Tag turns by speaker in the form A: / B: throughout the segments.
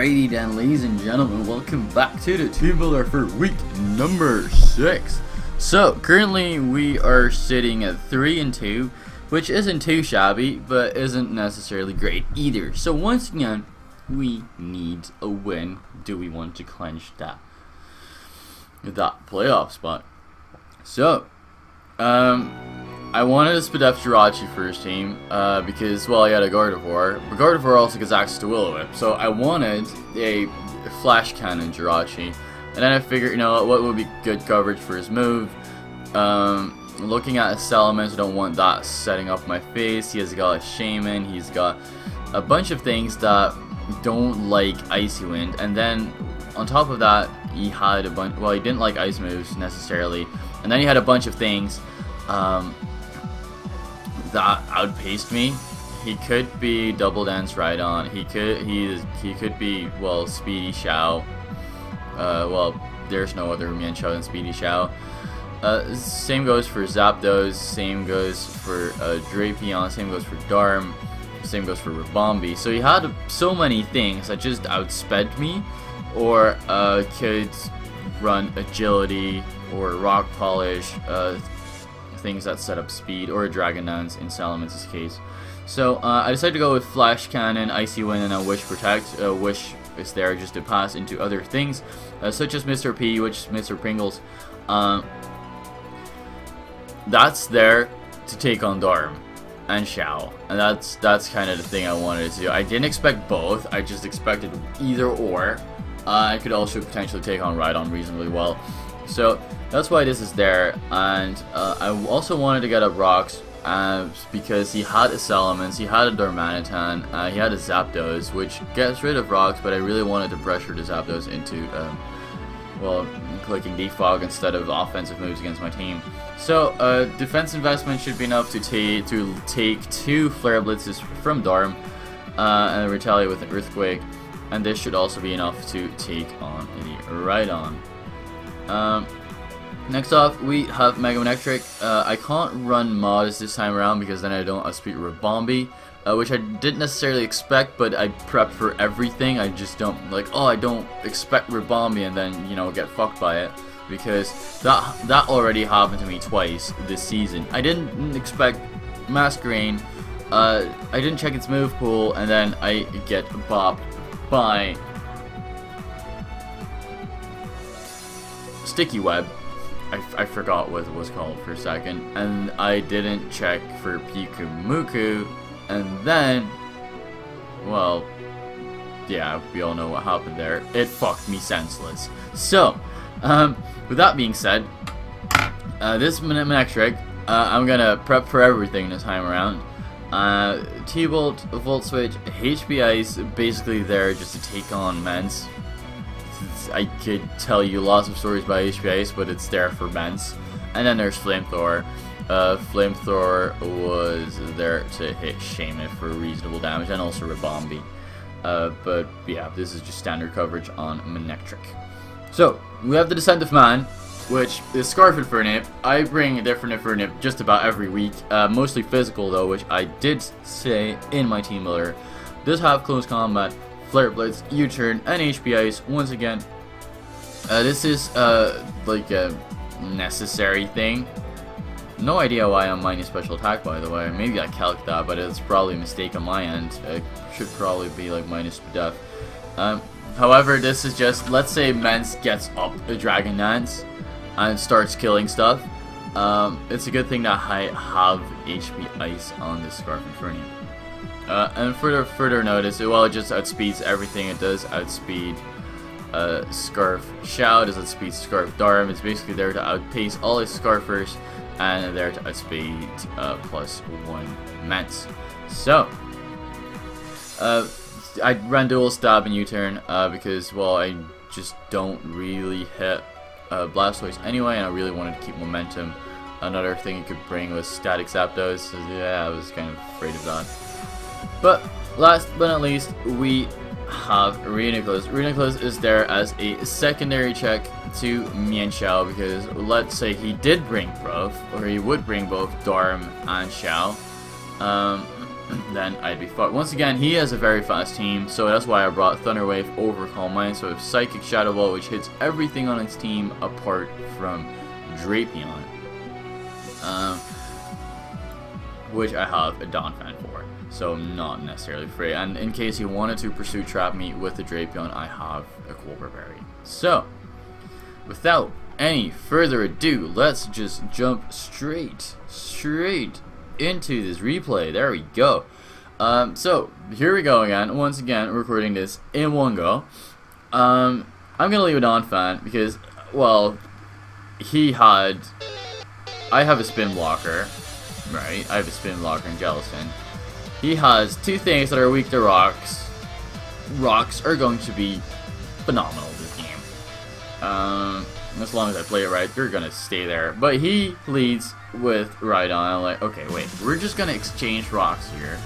A: Alrighty then, ladies and gentlemen, welcome back to the Team Builder for week number 6. So, currently we are sitting at 3-2, which isn't too shabby, but isn't necessarily great either. So once again, we need a win. Do we want to clinch that playoff spot? So, I wanted a Spadef Jirachi first team, because, well, I got a Gardevoir, but Gardevoir also gets access to Will-O-Wisp, so I wanted a Flash Cannon Jirachi, and then I figured, you know, what would be good coverage for his move. Looking at his Salamence, I don't want that setting up my face. He has got a Shaman, he's got a bunch of things that don't like Icy Wind, and then on top of that, he had a bunch, well, he didn't like ice moves necessarily, and then he had a bunch of things that outpaced me. He could be Double Dance Rhydon. He could be, well, Speedy Xiao. Well, there's no other Mienshao than Speedy Xiao. Same goes for Zapdos. Same goes for Drapion. Same goes for Darm. Same goes for Ribombee. So he had so many things that just outsped me, or could run Agility or Rock Polish. Things that set up speed, or a Dragon Dance in Salamance's case. So I decided to go with Flash Cannon, Icy Wind, and a Wish Protect. Wish is there just to pass into other things, such as Mr. P, which is Mr. Pringles. That's there to take on Darm and Xiao, and that's kind of the thing I wanted to do. I didn't expect both, I just expected either or. I could also potentially take on Rhydon reasonably well. So that's why this is there, and I also wanted to get a Rocks because he had a Salamence, he had a Darmanitan, he had a Zapdos, which gets rid of Rocks, but I really wanted to pressure the Zapdos into, well, clicking Defog instead of offensive moves against my team. So defense investment should be enough to take 2 Flare Blitzes from Darm and retaliate with an Earthquake, and this should also be enough to take on the Rhydon. Next off, we have Mega Manectric. I can't run mods this time around because then I don't outspeed Ribombee, which I didn't necessarily expect, but I prepped for everything. I just don't, like, oh, I don't expect Ribombee and then, you know, get fucked by it, because that already happened to me twice this season. I didn't expect Masquerain. I didn't check its move pool, and then I get bopped by Sticky Web. I forgot what it was called for a second, and I didn't check for Pikumuku, and then, well, yeah, we all know what happened there. It fucked me senseless. So, with that being said, this Manectric, I'm gonna prep for everything this time around. T-Bolt, Volt Switch, HP Ice, basically there just to take on Mence. I could tell you lots of stories about HP Ice, but it's there for Mence. And then there's Flamethrower. Flamethrower was there to hit Shaman for reasonable damage, and also Ribombee. But yeah, this is just standard coverage on Manectric. So, we have the Descent of Man, which is Scarf Infernape. I bring a different Infernape just about every week, mostly physical though, which I did say in my team builder. Does have close combat, Flare Blitz, U-turn, and HP Ice. Once again, this is like a necessary thing. No idea why I'm minus special attack, by the way. Maybe I calced that, but it's probably a mistake on my end. It should probably be like minus Spadef. However, this is just, let's say Mence gets up a Dragon Dance and starts killing stuff. It's a good thing that I have HP Ice on this Scarf Infernape. And further notice, well, it just outspeeds everything. It does outspeed Scarf Xiao, it does outspeed Scarf Darm. It's basically there to outpace all its Scarfers, and there to outspeed +1 Mence. So, I ran Dual Stab and U-turn because, well, I just don't really hit Blastoise anyway, and I really wanted to keep momentum. Another thing you could bring was Static Zapdos, so yeah, I was kind of afraid of that. But last but not least, we have Reuniclus. Reuniclus is there as a secondary check to Mienshao, because let's say he did bring both, or he would bring both Darm and Xiao. then I'd be fucked. Once again, he has a very fast team, so that's why I brought Thunder Wave over Calm Mind. So I have Psychic Shadow Ball, which hits everything on its team apart from Drapion, which I have a Donphan for, so not necessarily free. And in case you wanted to pursue Trap Me with the Drapion, I have a Colbur Berry. So, without any further ado, let's just jump straight into this replay. There we go. So here we go again. Once again, recording this in one go. I'm gonna leave it on Fan because, well, I have a spin blocker, right? I have a spin blocker in Jellicent. He has two things that are weak to rocks. Rocks are going to be phenomenal this game. As long as I play it right, they're gonna stay there. But he leads with Rhydon. I'm like, okay, wait, we're just gonna exchange rocks here.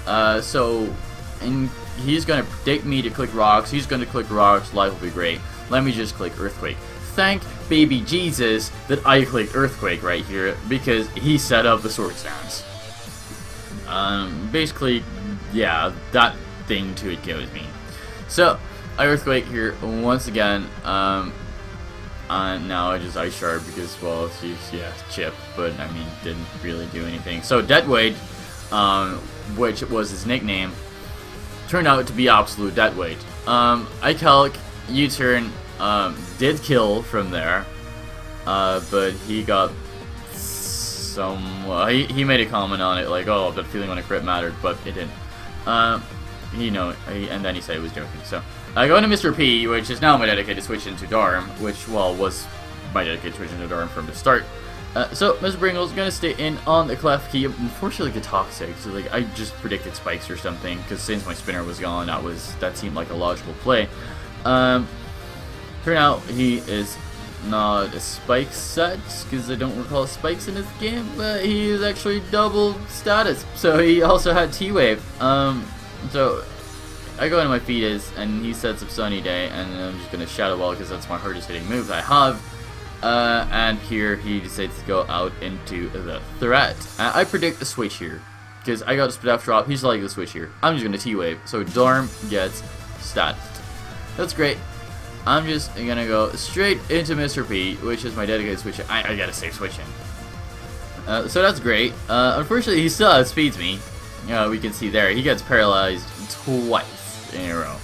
A: And he's gonna predict me to click rocks. He's gonna click rocks. Life will be great. Let me just click Earthquake. Thank baby Jesus that I clicked Earthquake right here because he set up the Swords Dance. Basically, yeah, that thing to it kills me. So I Earthquake here once again. Now I just Ice Shard because, well, it's yeah, Chip, but I mean, didn't really do anything. So Deathweight, which was his nickname, turned out to be absolute Deathweight. I Calc, U-turn, did kill from there, but he got some. He made a comment on it like, "Oh, that feeling when a crit mattered," but it didn't. And then he said he was joking. So I go into Mr. P, which is now my dedicated switch into Darm, which, well, was my dedicated switch into Darm from the start. So Mr. Bringle's gonna stay in on the Clef Key. Unfortunately, get Toxic, so like I just predicted Spikes or something, because since my spinner was gone, that seemed like a logical play. Turn out he is not a Spike set, because I don't recall Spikes in this game, but he is actually double status, so he also had T-Wave. So I go into my Fetus, and he sets up Sunny Day, and I'm just gonna Shadow Ball because that's my hardest hitting move I have. And here he decides to go out into the threat. I predict a switch here, because I got a Spit F drop, he's like the switch here. I'm just gonna T-Wave, so Darm gets statused. That's great. I'm just gonna go straight into Mr. P, which is my dedicated switch. I gotta save switching. So that's great. Unfortunately, he still outspeeds me. We can see there, he gets paralyzed twice in a row.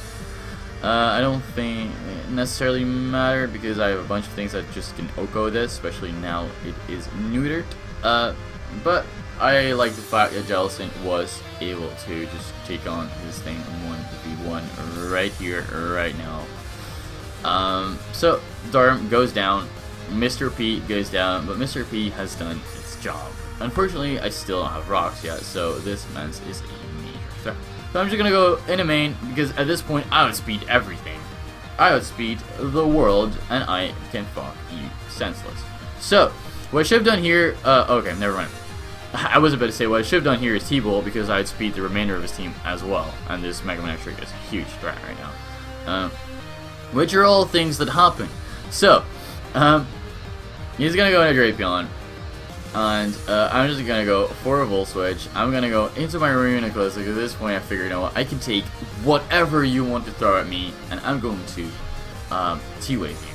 A: I don't think it necessarily mattered because I have a bunch of things that just can Oko this, especially now it is neutered. But I like the fact that Jellicent was able to just take on this thing 1v1 right here, right now. So Darm goes down, Mr. P goes down, but Mr. P has done its job. Unfortunately, I still don't have rocks yet, so this Mence is a major threat. So I'm just gonna go into main, because at this point, I outspeed everything. I outspeed the world, and I can fuck you senseless. So, what I should have done here, okay, never mind. I was about to say, what I should have done here is T-Bolt, because I outspeed the remainder of his team as well, and this Mega Man Trick is a huge threat right now. Which are all things that happen. So, he's gonna go into Drapion. And I'm just gonna go for a Volt Switch. I'm gonna go into my Marina Classic. At this point, I figured, you know what, I can take whatever you want to throw at me, and I'm going to T-Wave you.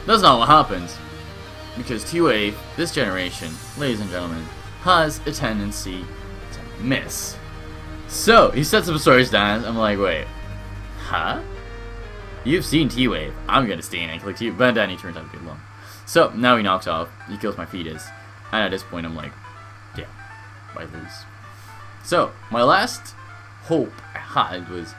A: That's not what happens, because T-Wave, this generation, ladies and gentlemen, has a tendency to miss. So he sets up a Swords Dance. I'm like, wait, huh? You've seen T-Wave. I'm gonna stay in and click T-Wave, but then he turns out to be low. So, now he knocks off, he kills my Fetus, and at this point I'm like, yeah, I lose. So, my last hope I had was,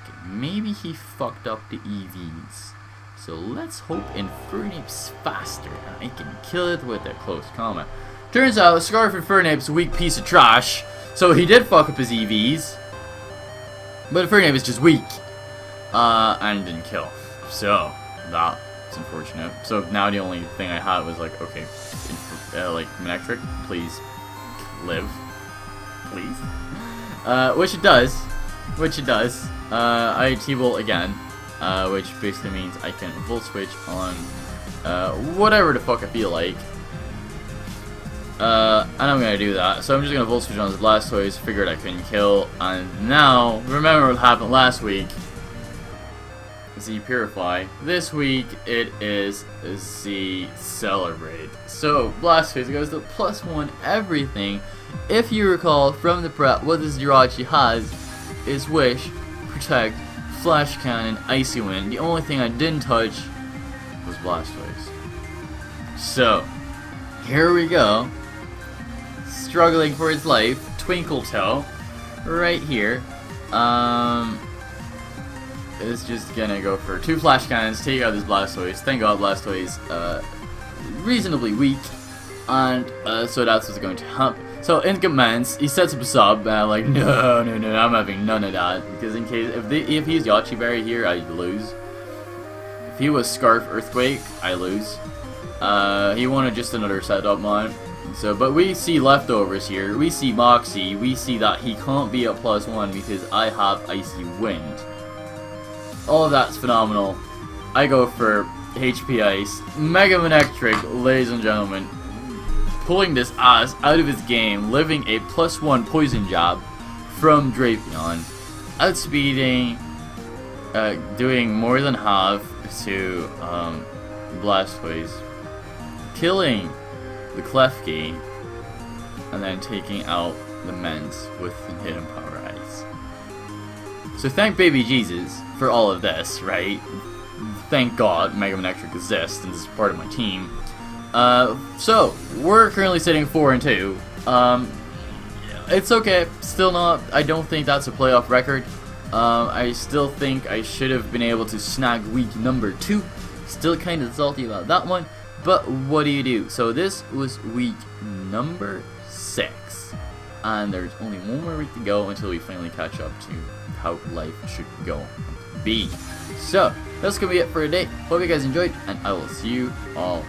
A: okay, maybe he fucked up the EVs. So let's hope Infernape's faster, and I can kill it with a close combat. Turns out, Scarf Infernape's a weak piece of trash, so he did fuck up his EVs, but Infernape is just weak, and didn't kill. So, that... it's unfortunate. So now the only thing I had was like, okay, like Manectric, please live, please. Which it does. I T-Bolt again, which basically means I can Volt Switch on whatever the fuck I feel like. And I'm gonna do that. So I'm just gonna Volt Switch on his Blastoise, figured I couldn't kill, and now, remember what happened last week. Z Purify. This week, it is Z Celebrate. So, Blastoise goes to +1 everything. If you recall from the prep, what this Jirachi has is Wish, Protect, Flash Cannon, Icy Wind. The only thing I didn't touch was Blastoise. So, here we go. Struggling for his life, Twinkle Toe, right here. Is just gonna go for 2 Flash Cannons, take out this Blastoise. Thank God Blastoise, reasonably weak, and so that's what's going to happen. So in commands, he sets up a sub, and I'm like, no, I'm having none of that, because in case, if he's Yachi Berry here, I lose. If he was Scarf Earthquake, I lose. He wanted just another setup mod. So, but we see leftovers here. We see Moxie. We see that he can't be at +1 because I have Icy Wind. All of that's phenomenal. I go for HP Ice. Mega Manectric, ladies and gentlemen, pulling this ass out of his game, living a +1 poison jab from Drapion, outspeeding, doing more than half to Blastoise, killing the Klefki, and then taking out the Ments with the Hidden Power Ice. So thank baby Jesus for all of this, right? Thank God Mega Manectric exists and is part of my team. So we're currently sitting 4-2. It's okay, still not. I don't think that's a playoff record. I still think I should have been able to snag week number 2. Still kind of salty about that one. But what do you do? So this was week number 6, and there's only one more week to go until we finally catch up to how life should go be. So that's gonna be it for today. Hope you guys enjoyed, and I will see you all